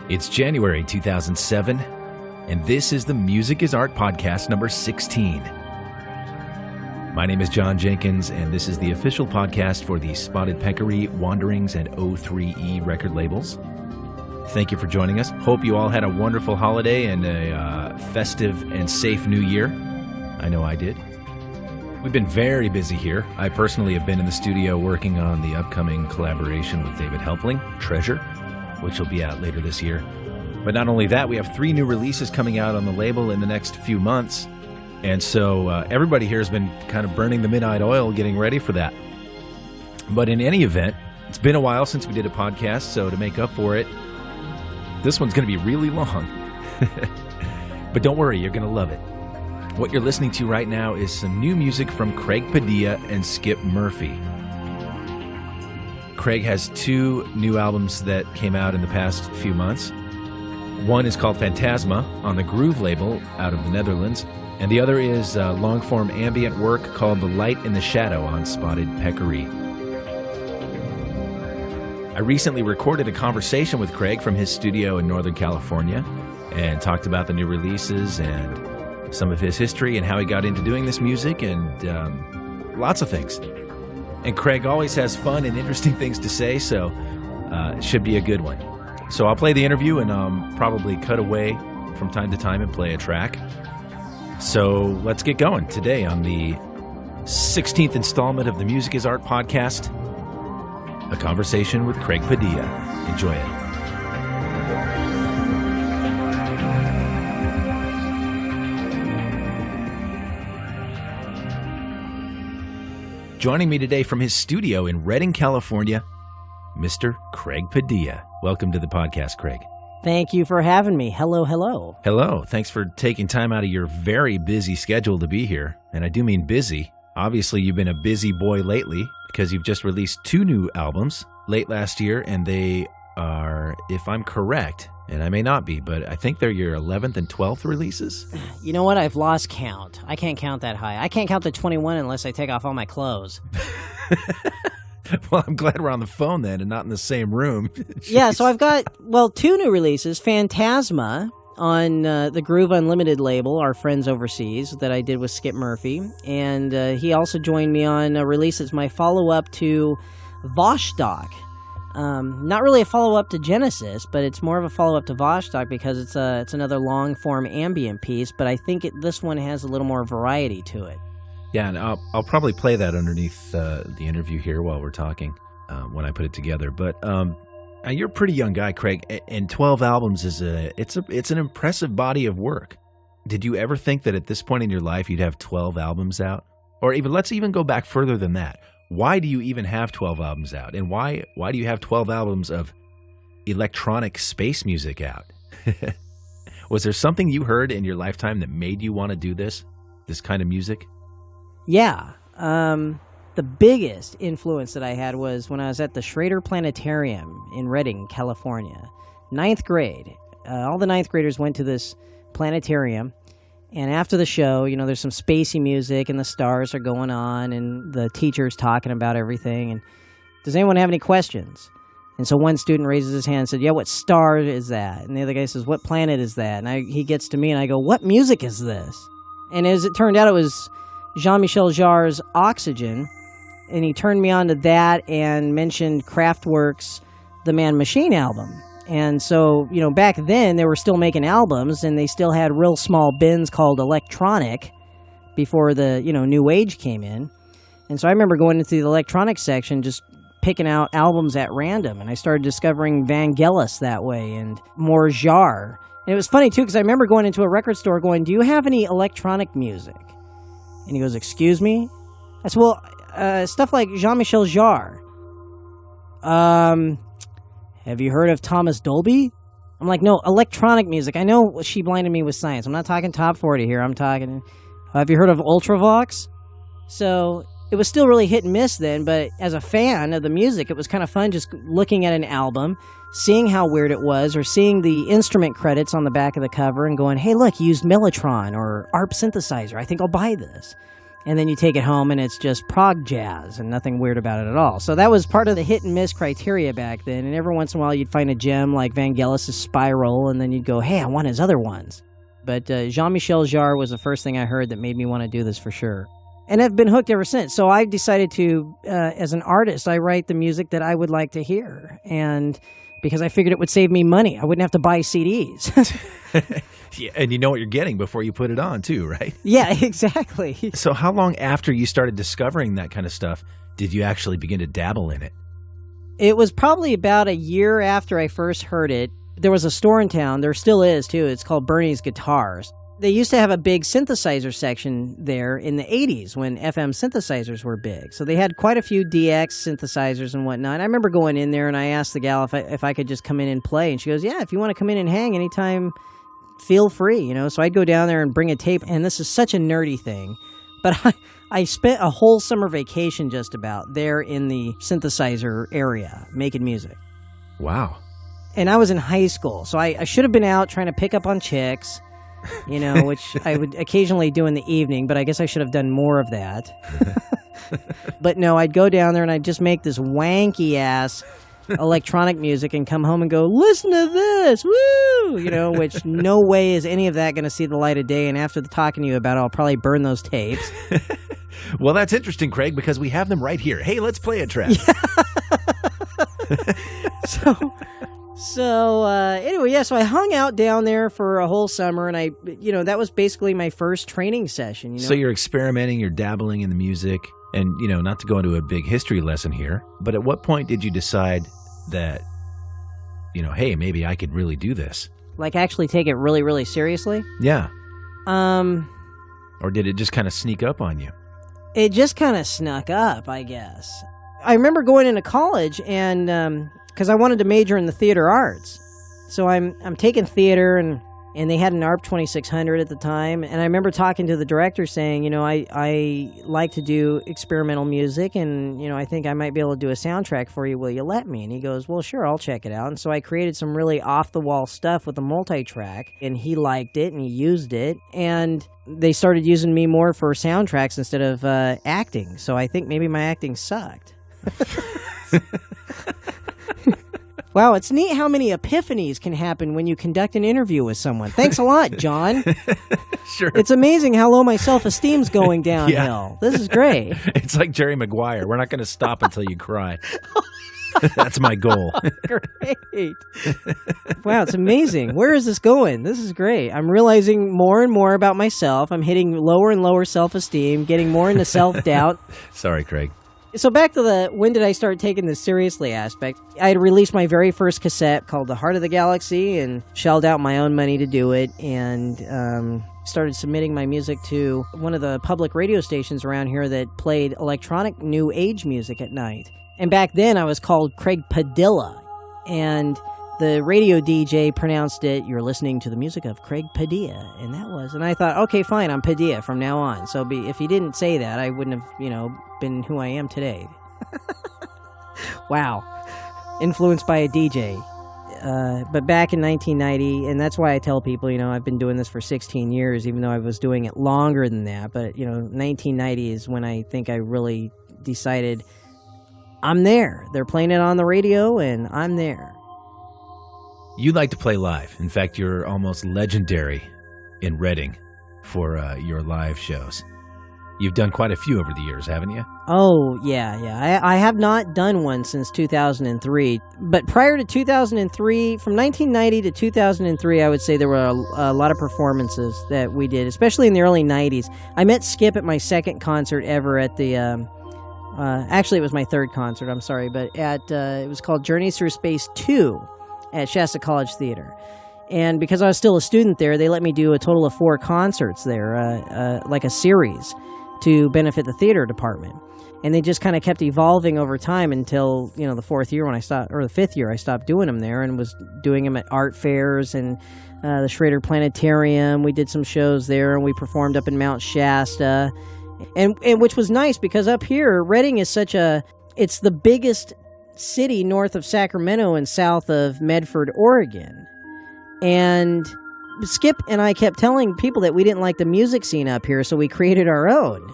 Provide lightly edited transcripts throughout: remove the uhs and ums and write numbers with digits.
It's January 2007, and this is the Music is Art podcast number 16. My name is Jon Jenkins, and this is the official podcast for the Spotted Peccary, Wanderings, and O3E record labels. Thank you for joining us. Hope you all had a wonderful holiday and a festive and safe new year. I know I did. We've been very busy here. I personally have been in the studio working on the upcoming collaboration with David Helpling, Treasure, which will be out later this year. But not only that, we have 3 new releases coming out on the label in the next few months. And so everybody here has been kind of burning the midnight oil getting ready for that. But in any event, it's been a while since we did a podcast, so to make up for it, this one's going to be really long. But don't worry, you're going to love it. What you're listening to right now is some new music from Craig Padilla and Skip Murphy. Craig has 2 new albums that came out in the past few months. One is called Phantasma on the Groove label out of the Netherlands, and the other is long-form ambient work called The Light in the Shadow on Spotted Peccary. I recently recorded a conversation with Craig from his studio in Northern California and talked about the new releases and some of his history and how he got into doing this music and lots of things. And Craig always has fun and interesting things to say, so it should be a good one. So I'll play the interview and probably cut away from time to time and play a track. So let's get going today on the 16th installment of the Music is Art podcast, a conversation with Craig Padilla. Enjoy it. Joining me today from his studio in Redding, California, Mr. Craig Padilla. Welcome to the podcast, Craig. Thank you for having me. Hello, hello. Hello. Thanks for taking time out of your very busy schedule to be here. And I do mean busy. Obviously, you've been a busy boy lately because you've just released 2 new albums late last year, and they are, if I'm correct, and I may not be, but I think they're your 11th and 12th releases? You know what? I've lost count. I can't count that high. I can't count to 21 unless I take off all my clothes. Well, I'm glad we're on the phone then and not in the same room. Yeah, so I've got, 2 new releases. Phantasma on the Groove Unlimited label, our friends overseas, that I did with Skip Murphy. And he also joined me on a release that's my follow-up to Vostok. Not really a follow-up to Genesis, but it's more of a follow-up to Vostok because it's another long-form ambient piece, but I think this one has a little more variety to it. Yeah, and I'll probably play that underneath the interview here while we're talking when I put it together. But you're a pretty young guy, Craig, and 12 albums it's an impressive body of work. Did you ever think that at this point in your life you'd have 12 albums out? Or let's even go back further than that. Why do you even have 12 albums out? And why do you have 12 albums of electronic space music out? Was there something you heard in your lifetime that made you want to do this kind of music? Yeah. The biggest influence that I had was when I was at the Schrader Planetarium in Redding, California. 9th grade. All the 9th graders went to this planetarium. And after the show, there's some spacey music and the stars are going on and the teacher's talking about everything. And does anyone have any questions? And so one student raises his hand and said, yeah, what star is that? And the other guy says, what planet is that? And he gets to me and I go, what music is this? And as it turned out, it was Jean-Michel Jarre's Oxygen. And he turned me on to that and mentioned Kraftwerk's The Man Machine album. And so, back then they were still making albums and they still had real small bins called electronic before the, new age came in. And so I remember going into the electronic section, just picking out albums at random. And I started discovering Vangelis that way and more Jarre. And it was funny too, because I remember going into a record store going, do you have any electronic music? And he goes, excuse me? I said, well, stuff like Jean-Michel Jarre. Have you heard of Thomas Dolby? I'm like, no, electronic music. I know she blinded me with science. I'm not talking top 40 here. I'm talking, have you heard of Ultravox? So it was still really hit and miss then, but as a fan of the music, it was kind of fun just looking at an album, seeing how weird it was, or seeing the instrument credits on the back of the cover and going, hey, look, he used Mellotron or ARP synthesizer. I think I'll buy this. And then you take it home and it's just prog jazz and nothing weird about it at all. So that was part of the hit and miss criteria back then. And every once in a while you'd find a gem like Vangelis' Spiral, and then you'd go, hey, I want his other ones. But Jean-Michel Jarre was the first thing I heard that made me want to do this for sure. And I've been hooked ever since. So I decided to, as an artist, I write the music that I would like to hear. And because I figured it would save me money. I wouldn't have to buy CDs. Yeah, and you know what you're getting before you put it on, too, right? Yeah, exactly. So how long after you started discovering that kind of stuff did you actually begin to dabble in it? It was probably about a year after I first heard it. There was a store in town. There still is, too. It's called Bernie's Guitars. They used to have a big synthesizer section there in the 80s when FM synthesizers were big. So they had quite a few DX synthesizers and whatnot. I remember going in there and I asked the gal if I could just come in and play. And she goes, yeah, if you want to come in and hang anytime, feel free, you know. So I'd go down there and bring a tape. And this is such a nerdy thing. But I spent a whole summer vacation just about there in the synthesizer area making music. Wow. And I was in high school. So I should have been out trying to pick up on chicks. You know, which I would occasionally do in the evening, but I guess I should have done more of that. But no, I'd go down there and I'd just make this wanky-ass electronic music and come home and go, listen to this, woo! You know, which no way is any of that going to see the light of day, and after talking to you about it, I'll probably burn those tapes. Well, that's interesting, Craig, because we have them right here. Hey, let's play a track. Yeah. So anyway, yeah, so I hung out down there for a whole summer, and that was basically my first training session. You know? So you're experimenting, you're dabbling in the music, and, not to go into a big history lesson here, but at what point did you decide that, hey, maybe I could really do this? Like actually take it really, really seriously? Yeah. Or did it just kind of sneak up on you? It just kind of snuck up, I guess. I remember going into college and... because I wanted to major in the theater arts. So I'm taking theater, and they had an ARP 2600 at the time, and I remember talking to the director saying, I like to do experimental music, and, I think I might be able to do a soundtrack for you. Will you let me? And he goes, well, sure, I'll check it out. And so I created some really off-the-wall stuff with a multi-track, and he liked it, and he used it, and they started using me more for soundtracks instead of acting. So I think maybe my acting sucked. Wow, it's neat how many epiphanies can happen when you conduct an interview with someone. Thanks a lot, John. Sure. It's amazing how low my self-esteem's going downhill. Yeah. This is great. It's like Jerry Maguire. We're not going to stop until you cry. That's my goal. Great. Wow, it's amazing. Where is this going? This is great. I'm realizing more and more about myself. I'm hitting lower and lower self-esteem, getting more into self-doubt. Sorry, Craig. So back to the when did I start taking this seriously aspect. I had released my very first cassette called The Heart of the Galaxy and shelled out my own money to do it, and started submitting my music to one of the public radio stations around here that played electronic new age music at night. And back then I was called Craig Padilla, and the radio DJ pronounced it, you're listening to the music of Craig Padilla, and I thought, okay, fine, I'm Padilla from now on. So if he didn't say that, I wouldn't have, been who I am today. Wow. Influenced by a DJ. But back in 1990, and that's why I tell people, I've been doing this for 16 years, even though I was doing it longer than that. But, 1990 is when I think I really decided I'm there. They're playing it on the radio, and I'm there. You like to play live. In fact, you're almost legendary in Reading for your live shows. You've done quite a few over the years, haven't you? Oh, yeah. I have not done one since 2003. But prior to 2003, from 1990 to 2003, I would say there were a lot of performances that we did, especially in the early 90s. I met Skip at my second concert ever at the... actually, it was my third concert, I'm sorry. But it was called Journeys Through Space 2. At Shasta College Theater. And because I was still a student there, they let me do a total of 4 concerts there, like a series, to benefit the theater department. And they just kind of kept evolving over time until, the 4th year when I stopped, or the 5th year I stopped doing them there and was doing them at art fairs and the Schrader Planetarium. We did some shows there, and we performed up in Mount Shasta. And which was nice because up here, Reading is it's the biggest city north of Sacramento and south of Medford, Oregon. And Skip and I kept telling people that we didn't like the music scene up here, so we created our own.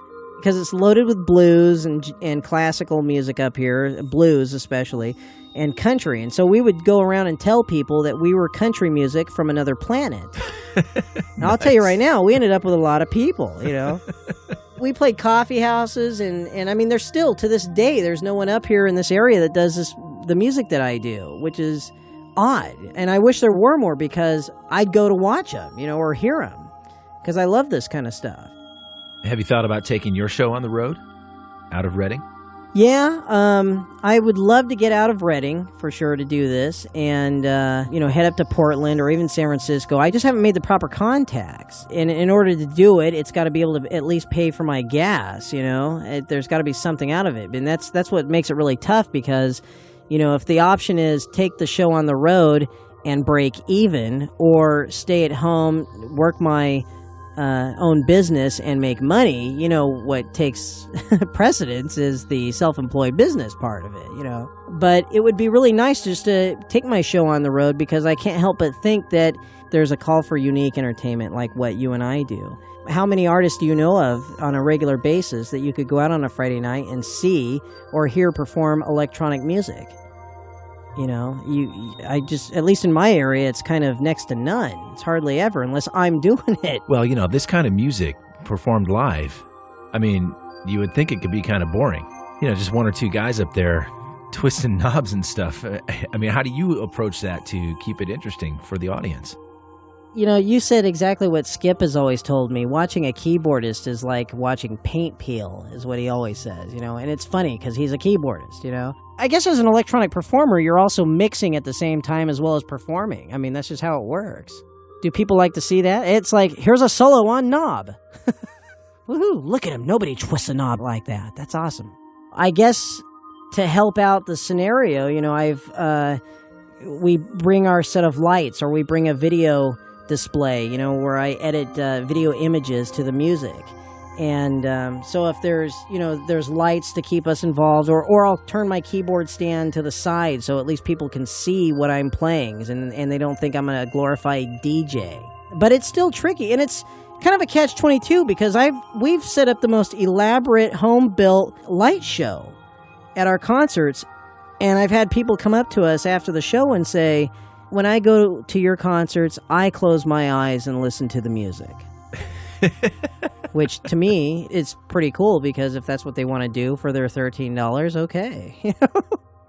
because it's loaded with blues and classical music up here, blues especially, and country. And so we would go around and tell people that we were country music from another planet. And I'll tell you right now, we ended up with a lot of people, you know. We played coffee houses, and I mean, there's still, to this day, there's no one up here in this area that does the music that I do, which is odd. And I wish there were more, because I'd go to watch them, you know, or hear them, because I love this kind of stuff. Have you thought about taking your show on the road out of Reading? Yeah, I would love to get out of Reading for sure to do this, and you know, head up to Portland or even San Francisco. I just haven't made the proper contacts, and in order to do it, it's got to be able to at least pay for my gas. You know, there's got to be something out of it, and that's what makes it really tough, because, you know, if the option is take the show on the road and break even, or stay at home, work my own business and make money, you know, what takes precedence is the self-employed business part of it, you know. But it would be really nice just to take my show on the road, because I can't help but think that there's a call for unique entertainment like what you and I do. How many artists do you know of on a regular basis that you could go out on a Friday night and see or hear perform electronic music? You know, at least in my area, it's kind of next to none. It's hardly ever, unless I'm doing it. Well, you know, this kind of music performed live, I mean, you would think it could be kind of boring. You know, just one or two guys up there twisting knobs and stuff. I mean, how do you approach that to keep it interesting for the audience? You know, you said exactly what Skip has always told me. Watching a keyboardist is like watching paint peel, is what he always says, you know. And it's funny, because he's a keyboardist, you know. I guess as an electronic performer, you're also mixing at the same time as well as performing. I mean, that's just how it works. Do people like to see that? It's like, here's a solo on knob. Woohoo, look at him. Nobody twists a knob like that. That's awesome. I guess to help out the scenario, you know, we bring our set of lights, or we bring a video display, you know, where I edit video images to the music. And so if there's lights to keep us involved, or I'll turn my keyboard stand to the side so at least people can see what I'm playing, and they don't think I'm a glorified DJ. But it's still tricky, and it's kind of a catch-22, because we've set up the most elaborate home-built light show at our concerts, and I've had people come up to us after the show and say, when I go to your concerts, I close my eyes and listen to the music. Which, to me, is pretty cool, because if that's what they want to do for their $13, okay.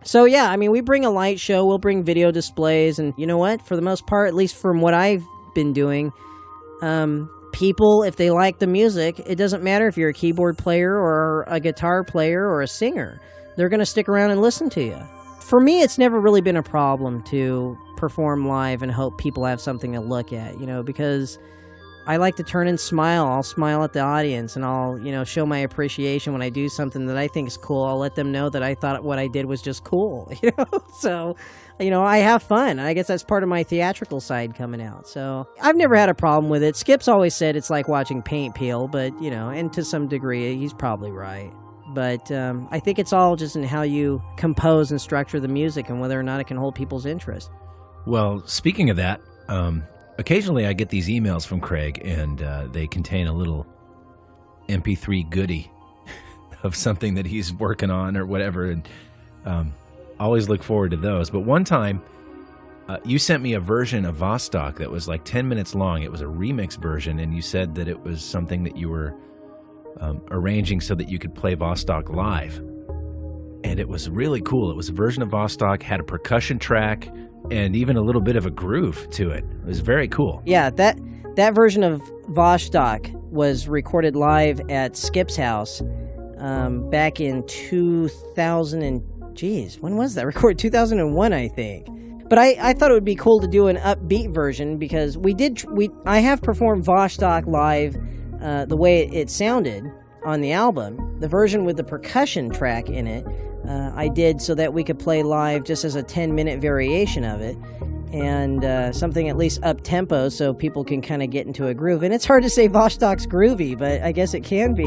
So, yeah, I mean, we bring a light show, we'll bring video displays, and you know what? For the most part, at least from what I've been doing, people, if they like the music, it doesn't matter if you're a keyboard player or a guitar player or a singer. They're going to stick around and listen to you. For me, it's never really been a problem to perform live and hope people have something to look at, you know, because I like to turn and smile. I'll smile at the audience, and I'll, you know, show my appreciation when I do something that I think is cool. I'll let them know that I thought what I did was just cool, you know? So, you know, I have fun. I guess that's part of my theatrical side coming out. So I've never had a problem with it. Skip's always said it's like watching paint peel, but, you know, and to some degree, he's probably right. But I think it's all just in how you compose and structure the music and whether or not it can hold people's interest. Well, speaking of that, occasionally I get these emails from Craig, and they contain a little MP3 goodie of something that he's working on or whatever, and always look forward to those. But one time, you sent me a version of Vostok that was like 10 minutes long. It was a remix version, and you said that it was something that you were arranging so that you could play Vostok live. And it was really cool. It was a version of Vostok, had a percussion track, and even a little bit of a groove to it. It was very cool. Yeah, that version of Vostok was recorded live at Skip's house back in 2000 when was that? Recorded 2001, I think. But I thought it would be cool to do an upbeat version, because I have performed Vostok live the way it sounded on the album. The version with the percussion track in it, I did so that we could play live just as a 10-minute variation of it, and something at least up-tempo so people can kind of get into a groove. And it's hard to say Vostok's groovy, but I guess it can be.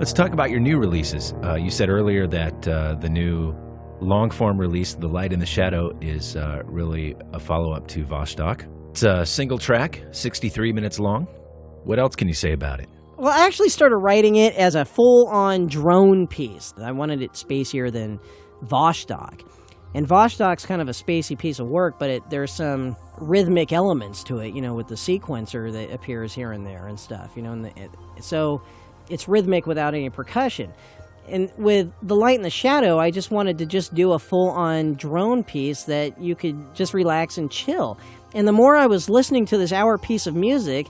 Let's talk about your new releases. You said earlier that the new long-form release, The Light and the Shadow, is really a follow-up to Vostok. It's a single track, 63 minutes long. What else can you say about it? Well, I actually started writing it as a full-on drone piece. I wanted it spacier than Vostok. And Vostok's kind of a spacey piece of work, but there's some rhythmic elements to it, with the sequencer that appears here and there and stuff, so it's rhythmic without any percussion. And with The Light and the Shadow, I just wanted to just do a full-on drone piece that you could just relax and chill. And the more I was listening to this hour piece of music,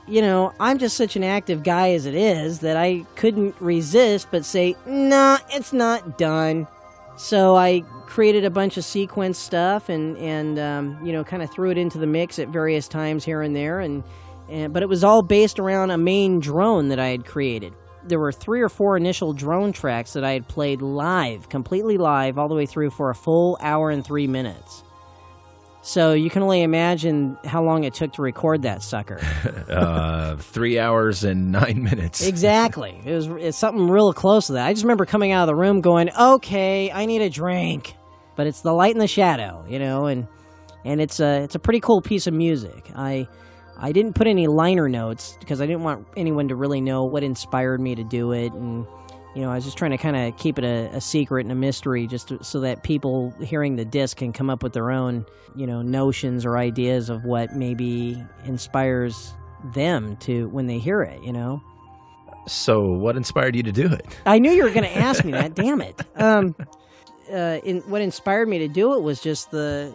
I'm just such an active guy as it is that I couldn't resist but say, nah, it's not done. So I created a bunch of sequence stuff and kind of threw it into the mix at various times here and there. But it was all based around a main drone that I had created. There were 3 or 4 initial drone tracks that I had played live, completely live, all the way through for a full hour and 3 minutes. So you can only imagine how long it took to record that sucker. 3 hours and 9 minutes. Exactly. It's something real close to that. I just remember coming out of the room going, okay, I need a drink. But it's The Light and the Shadow, and it's a pretty cool piece of music. I didn't put any liner notes because I didn't want anyone to really know what inspired me to do it. And, I was just trying to kind of keep it a secret and a mystery so that people hearing the disc can come up with their own, notions or ideas of what maybe inspires them to when they hear it, So what inspired you to do it? I knew you were going to ask me that. Damn it. What inspired me to do it was just the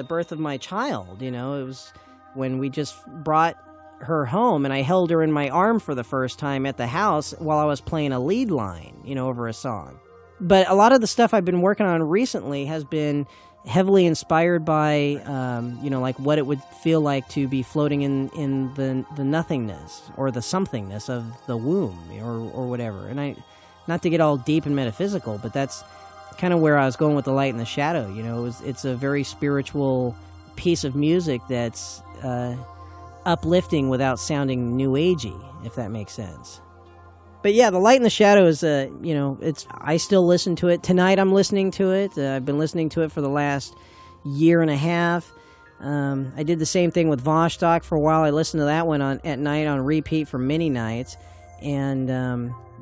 birth of my child. It was when we just brought her home and I held her in my arm for the first time at the house while I was playing a lead line, over a song. But a lot of the stuff I've been working on recently has been heavily inspired by, like what it would feel like to be floating in the nothingness or the somethingness of the womb or whatever. And not to get all deep and metaphysical, but that's kind of where I was going with The Light and the Shadow. It's a very spiritual piece of music that's uplifting without sounding new agey, if that makes sense. But yeah, The Light and the Shadow is I still listen to it. Tonight I'm listening to it. I've been listening to it for the last year and a half. I did the same thing with Vostok for a while. I listened to that one at night on repeat for many nights. And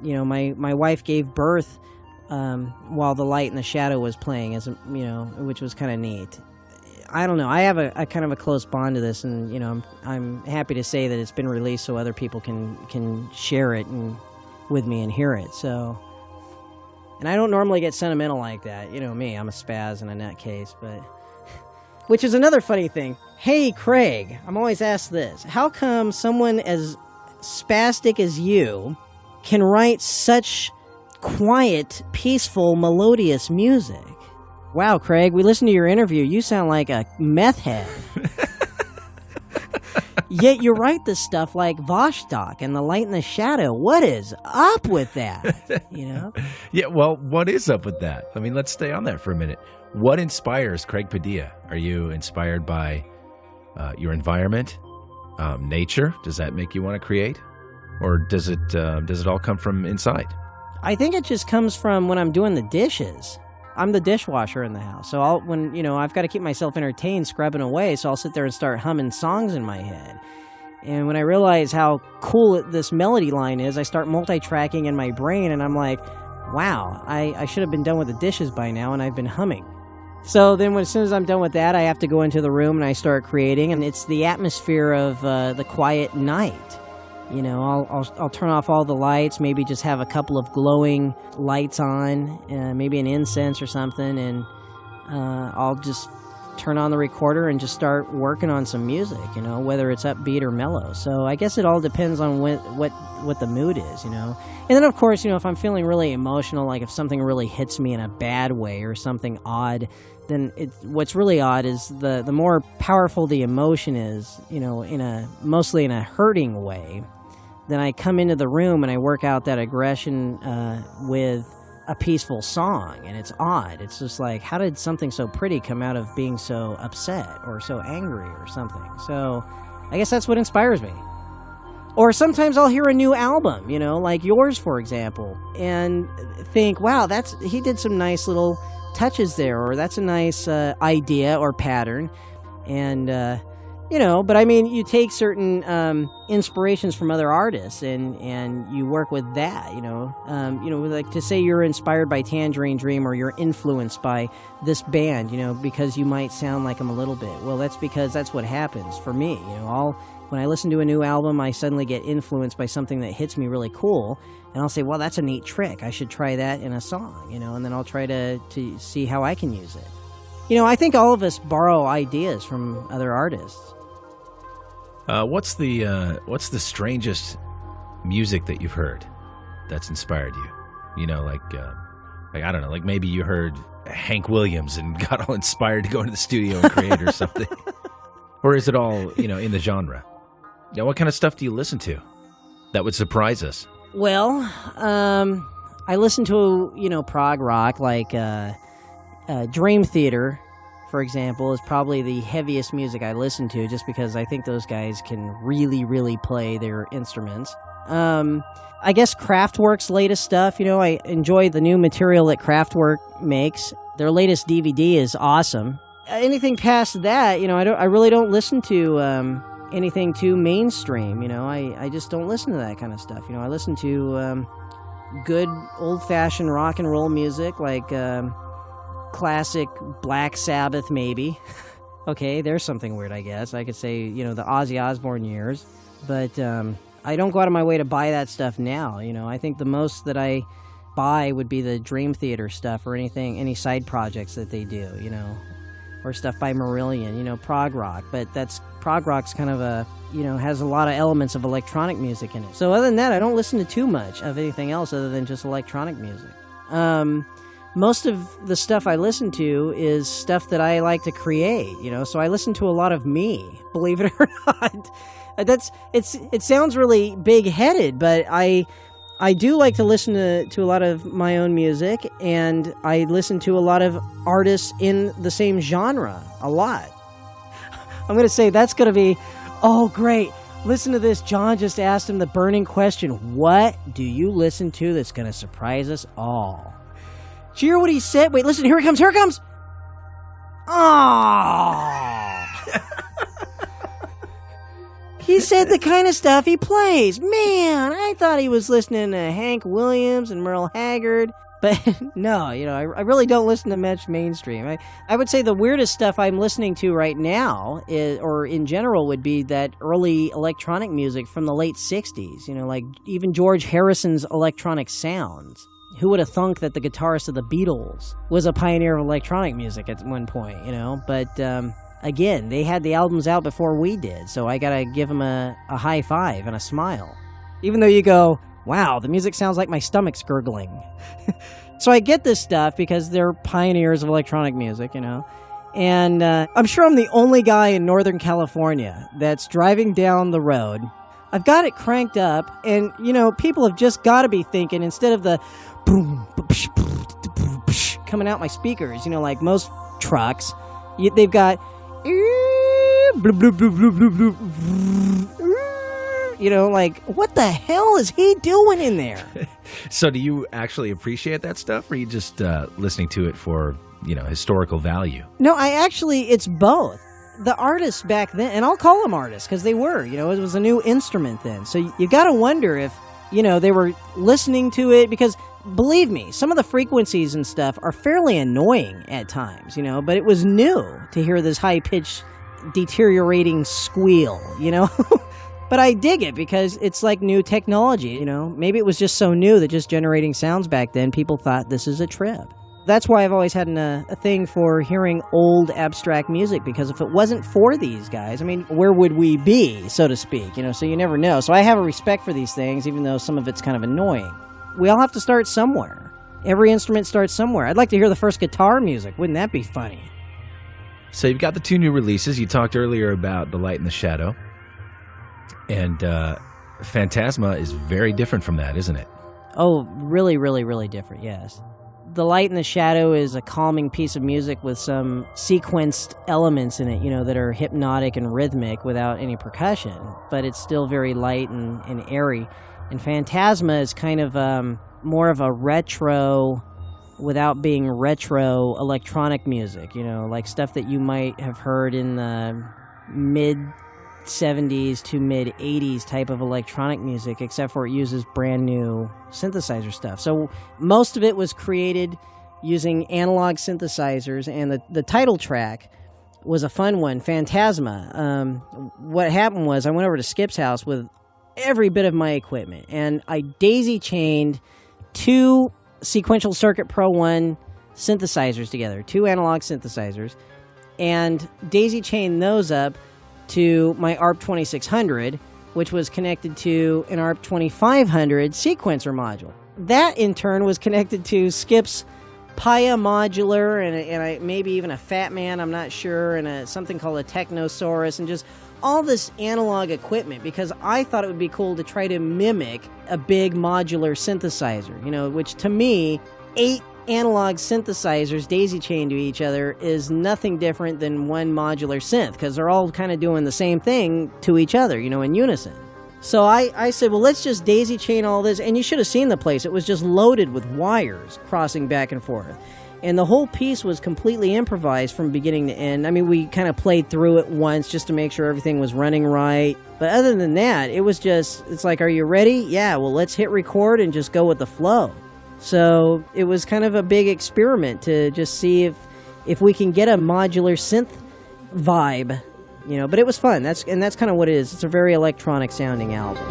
my wife gave birth while The Light and the Shadow was playing, which was kind of neat. I don't know. I have a kind of a close bond to this, and I'm happy to say that it's been released so other people can share it with me and hear it. So, and I don't normally get sentimental like that. Me, I'm a spaz in a nutcase, but which is another funny thing. Hey, Craig, I'm always asked this: how come someone as spastic as you can write such quiet, peaceful, melodious music? Wow, Craig, we listened to your interview. You sound like a meth head. Yet you write this stuff like Vostok and The Light and the Shadow. What is up with that? Yeah, well, what is up with that? I mean, let's stay on that for a minute. What inspires Craig Padilla? Are you inspired by your environment, nature? Does that make you want to create? Or does it all come from inside? I think it just comes from when I'm doing the dishes. I'm the dishwasher in the house, so I've got to keep myself entertained scrubbing away, so I'll sit there and start humming songs in my head. And when I realize how cool this melody line is, I start multi-tracking in my brain, and I'm like, wow, I should have been done with the dishes by now, and I've been humming. So then as soon as I'm done with that, I have to go into the room and I start creating, and it's the atmosphere of the quiet night. I'll turn off all the lights, maybe just have a couple of glowing lights on, maybe an incense or something, and I'll just turn on the recorder and just start working on some music, whether it's upbeat or mellow. So I guess it all depends on what the mood is, And then, of course, if I'm feeling really emotional, like if something really hits me in a bad way or something odd, then what's really odd is the more powerful the emotion is, mostly in a hurting way, then I come into the room and I work out that aggression with a peaceful song, and it's odd. It's just like, how did something so pretty come out of being so upset or so angry or something? So I guess that's what inspires me. Or sometimes I'll hear a new album, like yours, for example, and think, wow, he did some nice little touches there, or that's a nice idea or pattern. And, but I mean, you take certain inspirations from other artists and you work with that, like to say you're inspired by Tangerine Dream or you're influenced by this band, because you might sound like them a little bit. Well, that's because that's what happens for me. When I listen to a new album, I suddenly get influenced by something that hits me really cool, and I'll say, well, that's a neat trick. I should try that in a song, and then I'll try to see how I can use it. I think all of us borrow ideas from other artists. What's the strangest music that you've heard that's inspired you? Like I don't know, like maybe you heard Hank Williams and got all inspired to go into the studio and create or something. Or is it all, in the genre? Yeah, what kind of stuff do you listen to that would surprise us? Well, I listen to, prog rock, like Dream Theater, for example, is probably the heaviest music I listen to, just because I think those guys can really, really play their instruments. I guess Kraftwerk's latest stuff, I enjoy the new material that Kraftwerk makes. Their latest DVD is awesome. Anything past that, I really don't listen to anything too mainstream. I just don't listen to that kind of stuff. I listen to good old-fashioned rock and roll music, like classic Black Sabbath, maybe. Okay, there's something weird, I guess. I could say, the Ozzy Osbourne years, but I don't go out of my way to buy that stuff now. I think the most that I buy would be the Dream Theater stuff or any side projects that they do, or stuff by Marillion, prog rock. But prog rock's kind of has a lot of elements of electronic music in it. So other than that, I don't listen to too much of anything else other than just electronic music. Most of the stuff I listen to is stuff that I like to create, so I listen to a lot of me, believe it or not. It sounds really big-headed, but I do like to listen to a lot of my own music, and I listen to a lot of artists in the same genre, a lot. I'm going to say that's going to be, oh, great. Listen to this. John just asked him the burning question. What do you listen to that's going to surprise us all? Did you hear what he said? Wait, listen. Here it comes. Here it comes. Oh. He said the kind of stuff he plays. Man, I thought he was listening to Hank Williams and Merle Haggard. But no, I really don't listen to much mainstream. I would say the weirdest stuff I'm listening to right now, or in general, would be that early electronic music from the late 60s. Like even George Harrison's electronic sounds. Who would have thunk that the guitarist of the Beatles was a pioneer of electronic music at one point, But again, they had the albums out before we did, so I gotta give them a high five and a smile. Even though you go, wow, the music sounds like my stomach's gurgling. So I get this stuff because they're pioneers of electronic music, And I'm sure I'm the only guy in Northern California that's driving down the road. I've got it cranked up, and, people have just got to be thinking, instead of the boom, coming out my speakers, like most trucks, they've got, like, what the hell is he doing in there? So do you actually appreciate that stuff, or are you just listening to it for, historical value? No, it's both. The artists back then, and I'll call them artists because they were, it was a new instrument then. So you got to wonder if, they were listening to it, because believe me, some of the frequencies and stuff are fairly annoying at times, but it was new to hear this high-pitched, deteriorating squeal, But I dig it because it's like new technology, Maybe it was just so new that just generating sounds back then, people thought this is a trip. That's why I've always had a thing for hearing old abstract music, because if it wasn't for these guys, where would we be, so to speak, so you never know. So I have a respect for these things, even though some of it's kind of annoying. We all have to start somewhere. Every instrument starts somewhere. I'd like to hear the first guitar music. Wouldn't that be funny? So you've got the two new releases. You talked earlier about The Light and the Shadow. And Phantasma is very different from that, isn't it? Oh, really, really, really different, yes. The Light and the Shadow is a calming piece of music with some sequenced elements in it, that are hypnotic and rhythmic without any percussion, but it's still very light and airy. And Phantasma is kind of more of a retro, without being retro, electronic music, like stuff that you might have heard in the mid-70s to mid-80s type of electronic music, except for it uses brand new synthesizer stuff. So most of it was created using analog synthesizers, and the title track was a fun one, Phantasma. What happened was I went over to Skip's house with every bit of my equipment, and I daisy-chained 2 Sequential Circuit Pro 1 synthesizers together, 2 analog synthesizers, and daisy-chained those up to my ARP 2600, which was connected to an ARP 2500 sequencer module. That, in turn, was connected to Skip's Paya modular and maybe even a Fat Man, I'm not sure, and something called a Technosaurus, and just all this analog equipment, because I thought it would be cool to try to mimic a big modular synthesizer, which to me, 8 analog synthesizers daisy-chained to each other is nothing different than one modular synth, because they're all kind of doing the same thing to each other, in unison. So I said, well, let's just daisy-chain all this, and you should have seen the place. It was just loaded with wires crossing back and forth. And the whole piece was completely improvised from beginning to end. I mean, we kind of played through it once just to make sure everything was running right. But other than that, it's like, are you ready? Yeah, well, let's hit record and just go with the flow. So it was kind of a big experiment to just see if we can get a modular synth vibe, but it was fun. That's kind of what it is. It's a very electronic sounding album.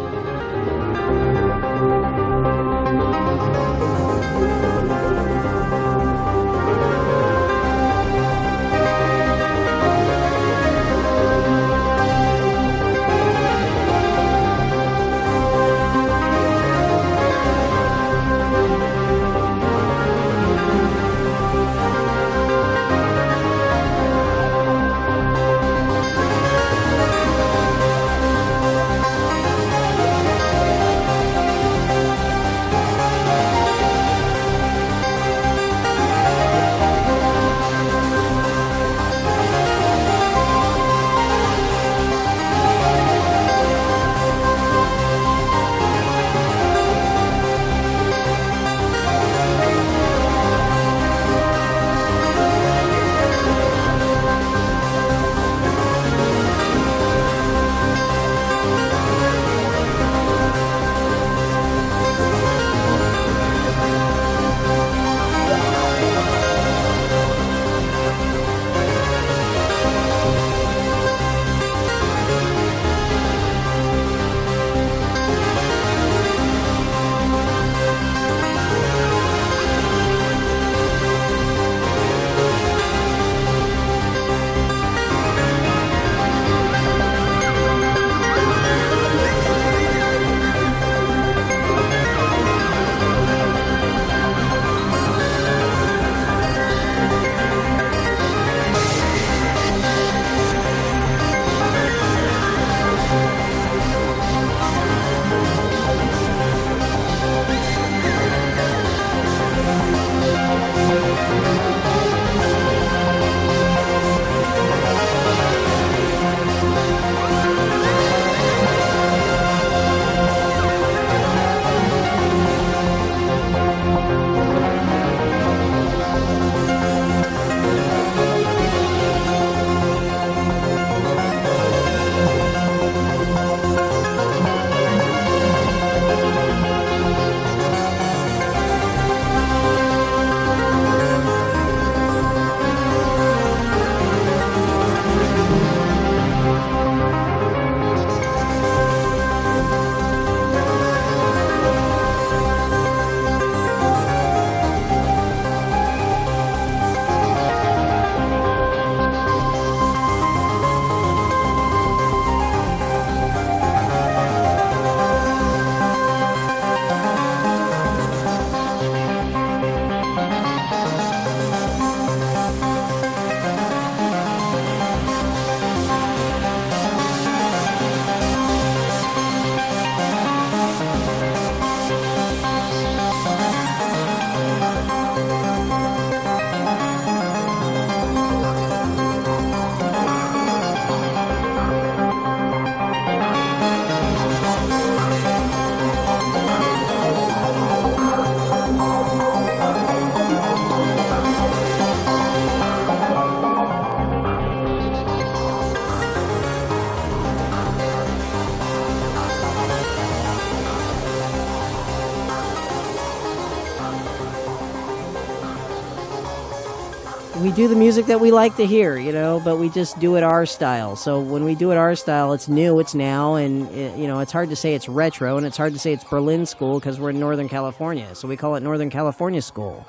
we do the music that we like to hear, but we just do it our style. So when we do it our style, it's new, it's now, and it's hard to say it's retro, and it's hard to say it's Berlin school because we're in Northern California, so we call it Northern California school.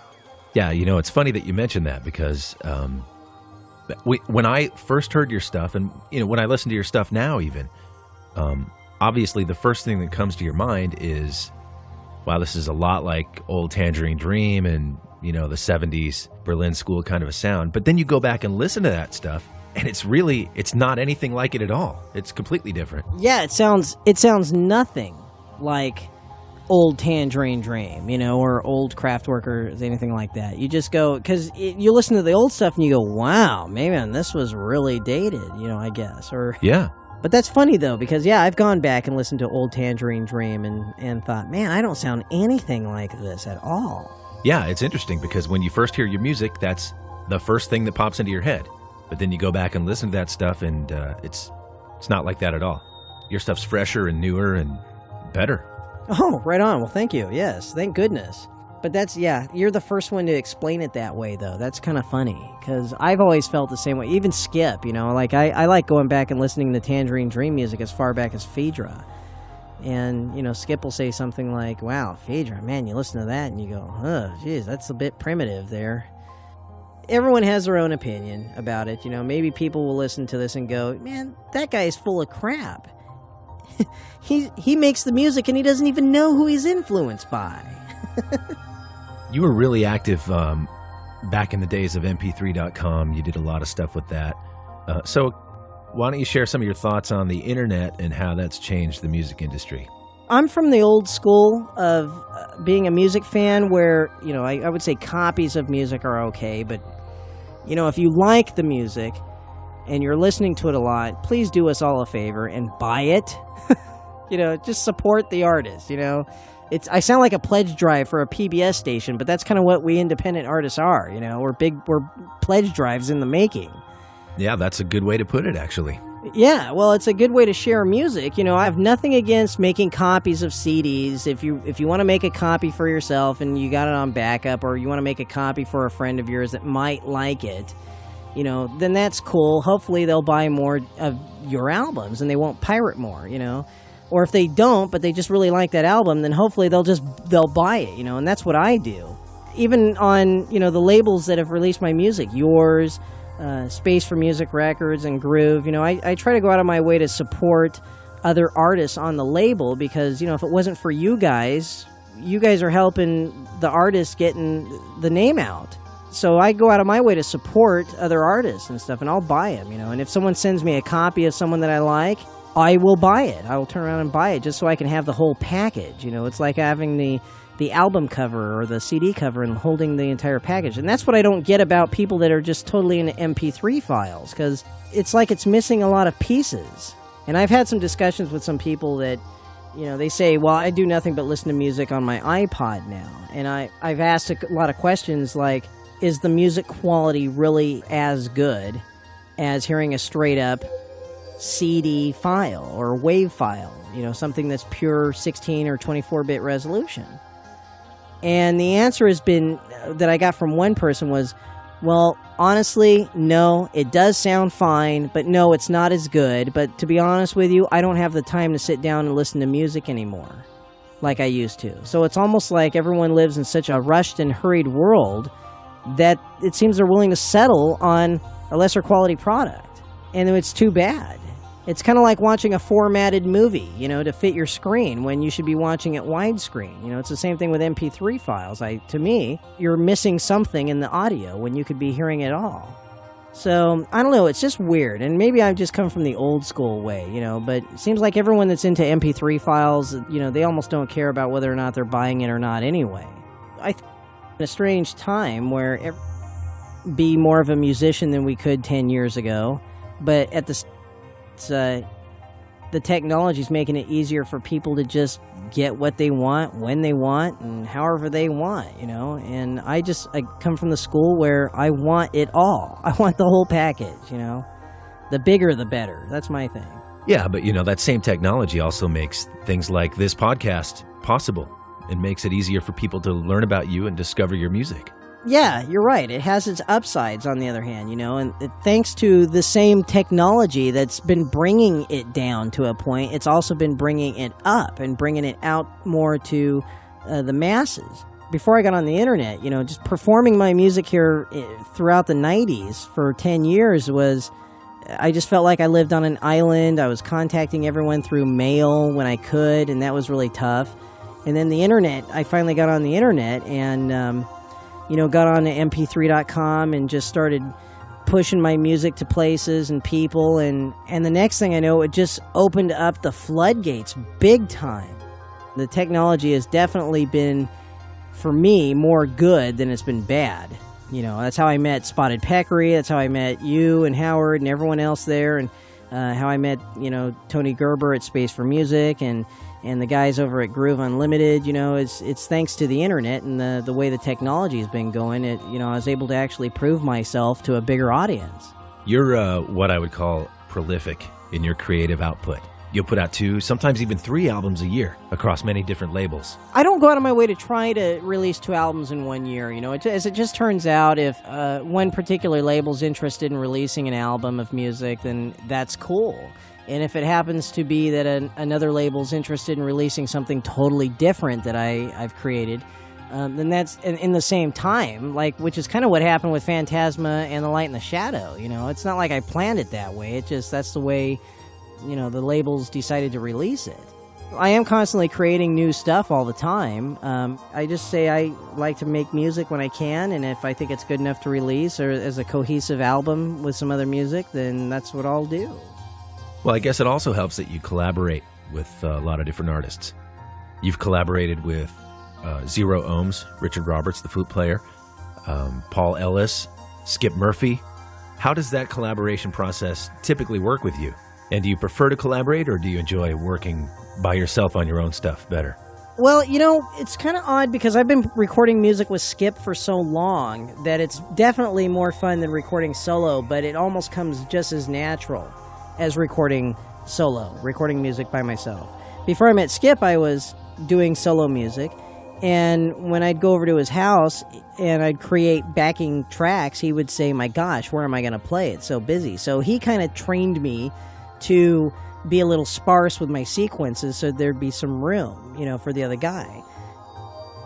Yeah, it's funny that you mentioned that because when I first heard your stuff, and when I listen to your stuff now even, obviously the first thing that comes to your mind is, wow, this is a lot like old Tangerine Dream and the 70s Berlin school kind of a sound. But then you go back and listen to that stuff, and it's not anything like it at all. It's completely different. Yeah, it sounds nothing like old Tangerine Dream, or old Kraftwerk or anything like that. You just go, because you listen to the old stuff and you go, wow, man, this was really dated, I guess. Yeah. But that's funny, though, because, I've gone back and listened to old Tangerine Dream and thought, man, I don't sound anything like this at all. Yeah, it's interesting because when you first hear your music, that's the first thing that pops into your head. But then you go back and listen to that stuff, and it's not like that at all. Your stuff's fresher and newer and better. Oh, right on. Well, thank you. Yes, thank goodness. But you're the first one to explain it that way, though. That's kind of funny, because I've always felt the same way. Even Skip, I like going back and listening to Tangerine Dream music as far back as Phaedra. And, Skip will say something like, wow, Phaedra, man, you listen to that, and you go, oh, geez, that's a bit primitive there. Everyone has their own opinion about it. Maybe people will listen to this and go, man, that guy is full of crap. He makes the music, and he doesn't even know who he's influenced by. You were really active back in the days of mp3.com. You did a lot of stuff with that. So why don't you share some of your thoughts on the internet and how that's changed the music industry? I'm from the old school of being a music fan where, I would say copies of music are okay, but, if you like the music and you're listening to it a lot, please do us all a favor and buy it. Just support the artist, I sound like a pledge drive for a PBS station, but that's kind of what we independent artists are, we're pledge drives in the making. Yeah, that's a good way to put it, actually. Yeah, well, it's a good way to share music. I have nothing against making copies of CDs. If you want to make a copy for yourself and you got it on backup, or you want to make a copy for a friend of yours that might like it, then that's cool. Hopefully they'll buy more of your albums and they won't pirate more, Or if they don't, but they just really like that album, then hopefully they'll buy it, and that's what I do. Even on, the labels that have released my music, Yours, Space for Music Records, and Groove, I try to go out of my way to support other artists on the label because, if it wasn't for you guys are helping the artists getting the name out. So I go out of my way to support other artists and stuff, and I'll buy them, and if someone sends me a copy of someone that I like, I will buy it. I will turn around and buy it just so I can have the whole package. It's like having the album cover or the CD cover and holding the entire package. And that's what I don't get about people that are just totally into MP3 files, because it's like it's missing a lot of pieces. And I've had some discussions with some people that, they say, well, I do nothing but listen to music on my iPod now. And I've asked a lot of questions like, is the music quality really as good as hearing a straight up CD file or WAV file, something that's pure 16 or 24-bit resolution? And the answer has been, that I got from one person was, well, honestly, no, it does sound fine, but no, it's not as good. But to be honest with you, I don't have the time to sit down and listen to music anymore like I used to. So it's almost like everyone lives in such a rushed and hurried world that it seems they're willing to settle on a lesser quality product. And it's too bad. It's kind of like watching a formatted movie, to fit your screen when you should be watching it widescreen. It's the same thing with MP3 files. To me, you're missing something in the audio when you could be hearing it all. So, I don't know, it's just weird. And maybe I've just come from the old school way, but it seems like everyone that's into MP3 files, they almost don't care about whether or not they're buying it or not anyway. I think in a strange time where be more of a musician than we could 10 years ago, but at the technology's making it easier for people to just get what they want, when they want, and however they want, and I come from the school where I want it all. I want the whole package, the bigger the better. That's my thing. Yeah, but that same technology also makes things like this podcast possible and makes it easier for people to learn about you and discover your music. Yeah, you're right. It has its upsides, on the other hand, and thanks to the same technology that's been bringing it down to a point, it's also been bringing it up and bringing it out more to the masses. Before I got on the internet, just performing my music here throughout the 90s for 10 years I just felt like I lived on an island. I was contacting everyone through mail when I could, and that was really tough. And then the internet, I finally got on the internet and, got on to mp3.com and just started pushing my music to places and people. And the next thing I know, it just opened up the floodgates big time. The technology has definitely been, for me, more good than it's been bad. That's how I met Spotted Peccary. That's how I met you and Howard and everyone else there. And how I met, Tony Gerber at Space for Music and the guys over at Groove Unlimited. It's thanks to the internet and the way the technology has been going. I was able to actually prove myself to a bigger audience. You're what I would call prolific in your creative output. You'll put out 2, sometimes even 3 albums a year across many different labels. I don't go out of my way to try to release 2 albums in 1 year. As it just turns out, if one particular label's interested in releasing an album of music, then that's cool. And if it happens to be that another label's interested in releasing something totally different that I've created, then that's in the same time, which is kind of what happened with Phantasma and The Light and the Shadow. It's not like I planned it that way. That's the way the labels decided to release it. I am constantly creating new stuff all the time. I just say I like to make music when I can, and if I think it's good enough to release or as a cohesive album with some other music, then that's what I'll do. Well, I guess it also helps that you collaborate with a lot of different artists. You've collaborated with Zero Ohms, Richard Roberts, the flute player, Paul Ellis, Skip Murphy. How does that collaboration process typically work with you? And do you prefer to collaborate, or do you enjoy working by yourself on your own stuff better? Well, it's kind of odd because I've been recording music with Skip for so long that it's definitely more fun than recording solo, but it almost comes just as natural as recording music by myself. Before I met Skip, I was doing solo music, and when I'd go over to his house and I'd create backing tracks, he would say, "My gosh, where am I going to play? It's so busy." So he kind of trained me to be a little sparse with my sequences so there'd be some room, for the other guy.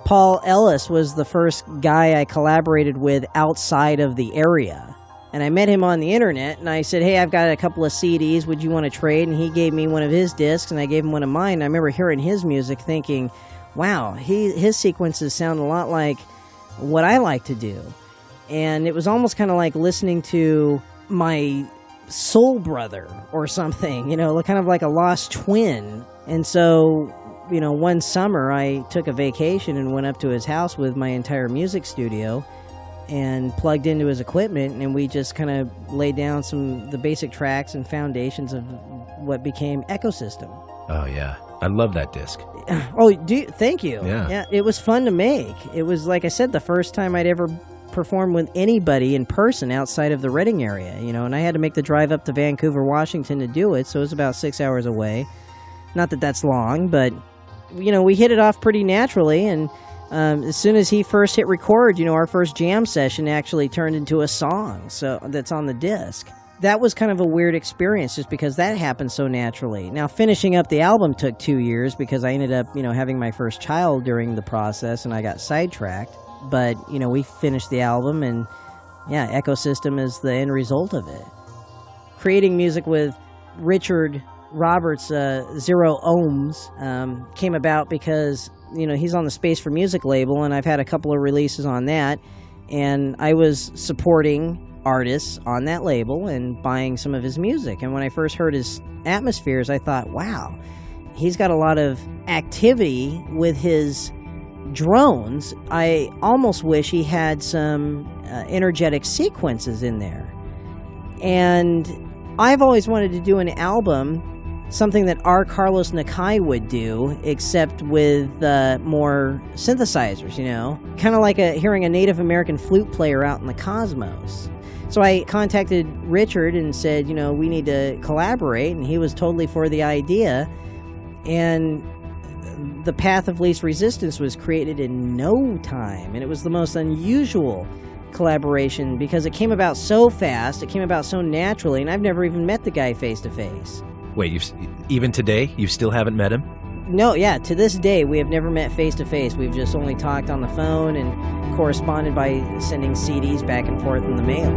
Paul Ellis was the first guy I collaborated with outside of the area. And I met him on the internet, and I said, "Hey, I've got a couple of CDs. Would you want to trade?" And he gave me one of his discs, and I gave him one of mine. And I remember hearing his music thinking, wow, his sequences sound a lot like what I like to do. And it was almost kind of like listening to my soul brother or something, kind of like a lost twin. And so, one summer I took a vacation and went up to his house with my entire music studio and plugged into his equipment, and we just kind of laid down the basic tracks and foundations of what became Ecosystem. Oh, yeah. I love that disc. Oh, thank you. Yeah. It was fun to make. It was, like I said, the first time I'd ever perform with anybody in person outside of the Reading area, and I had to make the drive up to Vancouver, Washington to do it, so it was about 6 hours away. Not that that's long, but, we hit it off pretty naturally, and as soon as he first hit record, our first jam session actually turned into a song, so that's on the disc. That was kind of a weird experience just because that happened so naturally. Now, finishing up the album took 2 years because I ended up, having my first child during the process, and I got sidetracked. But, we finished the album, and, yeah, Ecosystem is the end result of it. Creating music with Richard Roberts' Zero Ohms came about because, he's on the Space for Music label, and I've had a couple of releases on that, and I was supporting artists on that label and buying some of his music. And when I first heard his Atmospheres, I thought, wow, he's got a lot of activity with his drones. I almost wish he had some energetic sequences in there. And I've always wanted to do an album, something that R. Carlos Nakai would do, except with more synthesizers, kind of like hearing a Native American flute player out in the cosmos. So I contacted Richard and said, we need to collaborate, and he was totally for the idea. And the path of least resistance was created in no time, and it was the most unusual collaboration because it came about so fast, it came about so naturally, and I've never even met the guy face to face. Wait, even today, you still haven't met him? No, yeah, to this day, we have never met face to face. We've just only talked on the phone and corresponded by sending CDs back and forth in the mail.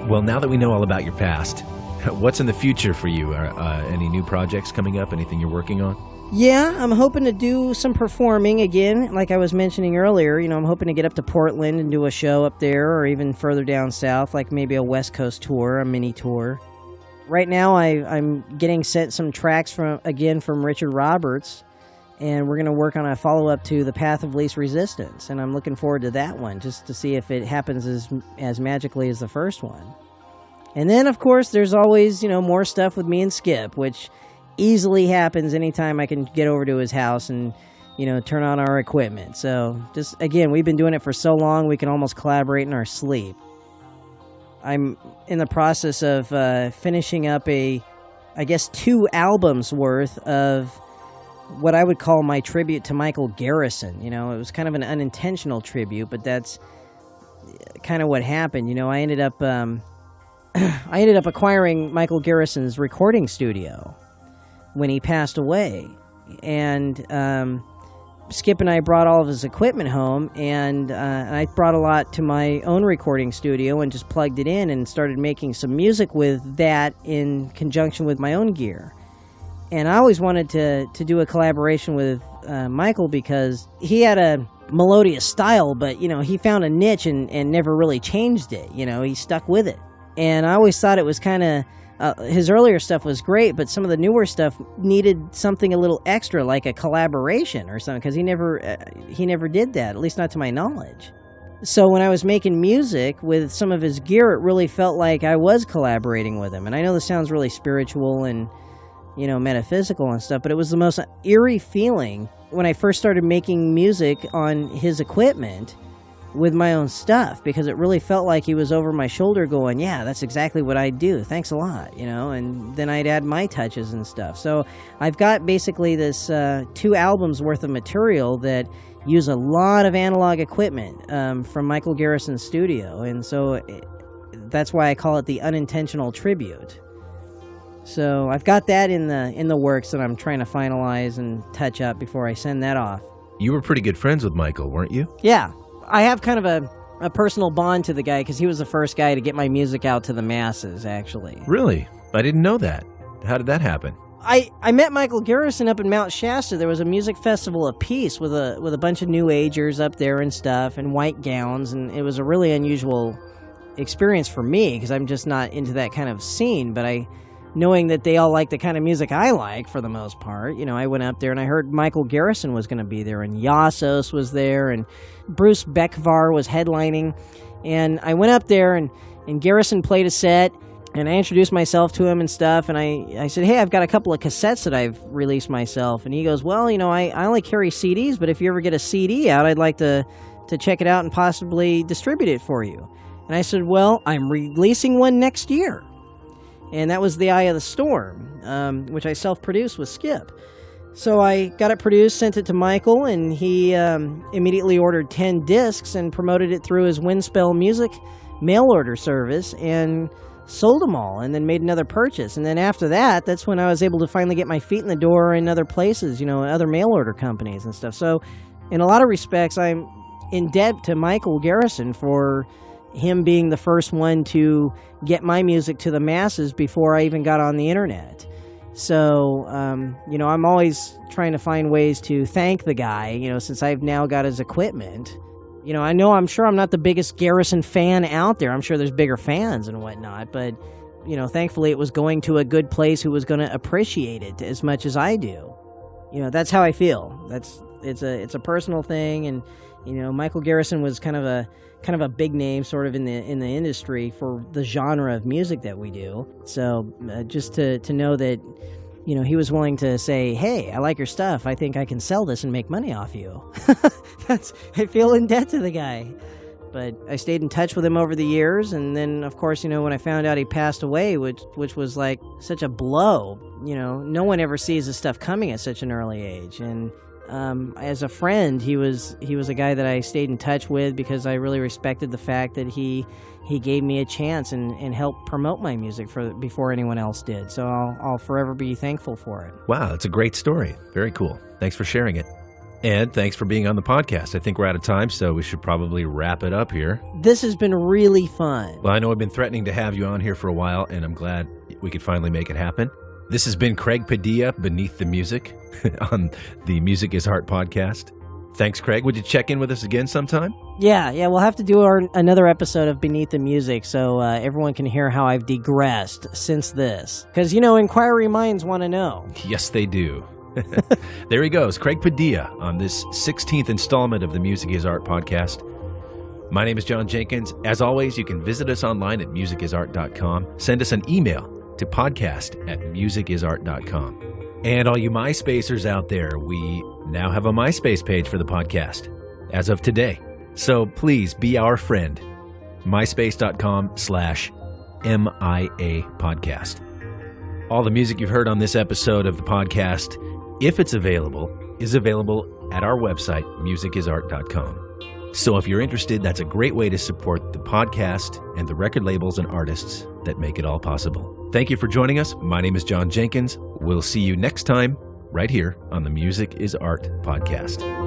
Well, now that we know all about your past, what's in the future for you? Any new projects coming up? Anything you're working on? Yeah, I'm hoping to do some performing again, like I was mentioning earlier. You know, I'm hoping to get up to Portland and do a show up there, or even further down south, like maybe a West Coast tour, a mini tour. Right now, I'm getting sent some tracks from Richard Roberts, And we're going to work on a follow-up to The Path of Least Resistance, and I'm looking forward to that one, just to see if it happens as magically as the first one. And then, of course, there's always, more stuff with me and Skip, which easily happens anytime I can get over to his house and, turn on our equipment. So, just, again, we've been doing it for so long, we can almost collaborate in our sleep. I'm in the process of finishing up 2 albums worth of what I would call my tribute to Michael Garrison. It was kind of an unintentional tribute, but that's kind of what happened. I ended up acquiring Michael Garrison's recording studio when he passed away, and Skip and I brought all of his equipment home, and I brought a lot to my own recording studio and just plugged it in and started making some music with that in conjunction with my own gear. And I always wanted to do a collaboration with Michael because he had a melodious style, but, he found a niche and never really changed it. He stuck with it. And I always thought it was kind of, his earlier stuff was great, but some of the newer stuff needed something a little extra, like a collaboration or something, because he never did that, at least not to my knowledge. So when I was making music with some of his gear, it really felt like I was collaborating with him. And I know this sounds really spiritual and metaphysical and stuff, but it was the most eerie feeling when I first started making music on his equipment with my own stuff, because it really felt like he was over my shoulder going, yeah, that's exactly what I do. Thanks a lot, and then I'd add my touches and stuff. So I've got basically this 2 albums worth of material that use a lot of analog equipment from Michael Garrison's studio, and so that's why I call it the unintentional tribute. So I've got that in the works that I'm trying to finalize and touch up before I send that off. You were pretty good friends with Michael, weren't you? Yeah. I have kind of a personal bond to the guy because he was the first guy to get my music out to the masses, actually. Really? I didn't know that. How did that happen? I met Michael Garrison up in Mount Shasta. There was a music festival of peace with a bunch of New Agers up there and stuff, and white gowns, and it was a really unusual experience for me because I'm just not into that kind of scene, but knowing that they all like the kind of music I like for the most part, I went up there and I heard Michael Garrison was going to be there, and Yassos was there, and Bruce Beckvar was headlining, and I went up there and Garrison played a set, and I introduced myself to him and stuff, and I said, hey, I've got a couple of cassettes that I've released myself, and he goes, well, I only carry CDs, but if you ever get a CD out, I'd like to check it out and possibly distribute it for you. And I said, well, I'm releasing one next year. And that was The Eye of the Storm, which I self-produced with Skip. So I got it produced, sent it to Michael, and he immediately ordered 10 discs and promoted it through his Windspell Music mail order service and sold them all, and then made another purchase. And then after that, that's when I was able to finally get my feet in the door in other places, other mail order companies and stuff. So in a lot of respects, I'm in debt to Michael Garrison for him being the first one to get my music to the masses before I even got on the internet. So, I'm always trying to find ways to thank the guy, since I've now got his equipment. I'm sure I'm not the biggest Garrison fan out there. I'm sure there's bigger fans and whatnot, but, thankfully it was going to a good place who was going to appreciate it as much as I do. That's how I feel. It's a personal thing, and, Michael Garrison was kind of a big name sort of in the industry for the genre of music that we do. So just to know that, he was willing to say, hey, I like your stuff. I think I can sell this and make money off you. I feel in debt to the guy. But I stayed in touch with him over the years. And then, of course, when I found out he passed away, which was like such a blow, no one ever sees this stuff coming at such an early age. And as a friend, he was a guy that I stayed in touch with because I really respected the fact that he gave me a chance and helped promote my music before anyone else did. So I'll forever be thankful for it. Wow, it's a great story. Very cool. Thanks for sharing it. And thanks for being on the podcast. I think we're out of time, so we should probably wrap it up here. This has been really fun. Well, I know I've been threatening to have you on here for a while, and I'm glad we could finally make it happen. This has been Craig Padilla, Beneath the Music, on the Music is Art podcast. Thanks, Craig. Would you check in with us again sometime? Yeah, we'll have to do another episode of Beneath the Music so everyone can hear how I've digressed since this. Because, inquiry minds want to know. Yes, they do. There he goes, Craig Padilla, on this 16th installment of the Music is Art podcast. My name is Jon Jenkins. As always, you can visit us online at musicisart.com. Send us an email to podcast@musicisart.com. And all you MySpacers out there, we now have a MySpace page for the podcast as of today. So please be our friend. myspace.com/MIA podcast. All the music you've heard on this episode of the podcast, if it's available, is available at our website, musicisart.com. So if you're interested, that's a great way to support the podcast and the record labels and artists that make it all possible. Thank you for joining us. My name is Jon Jenkins. We'll see you next time right here on the Music is Art podcast.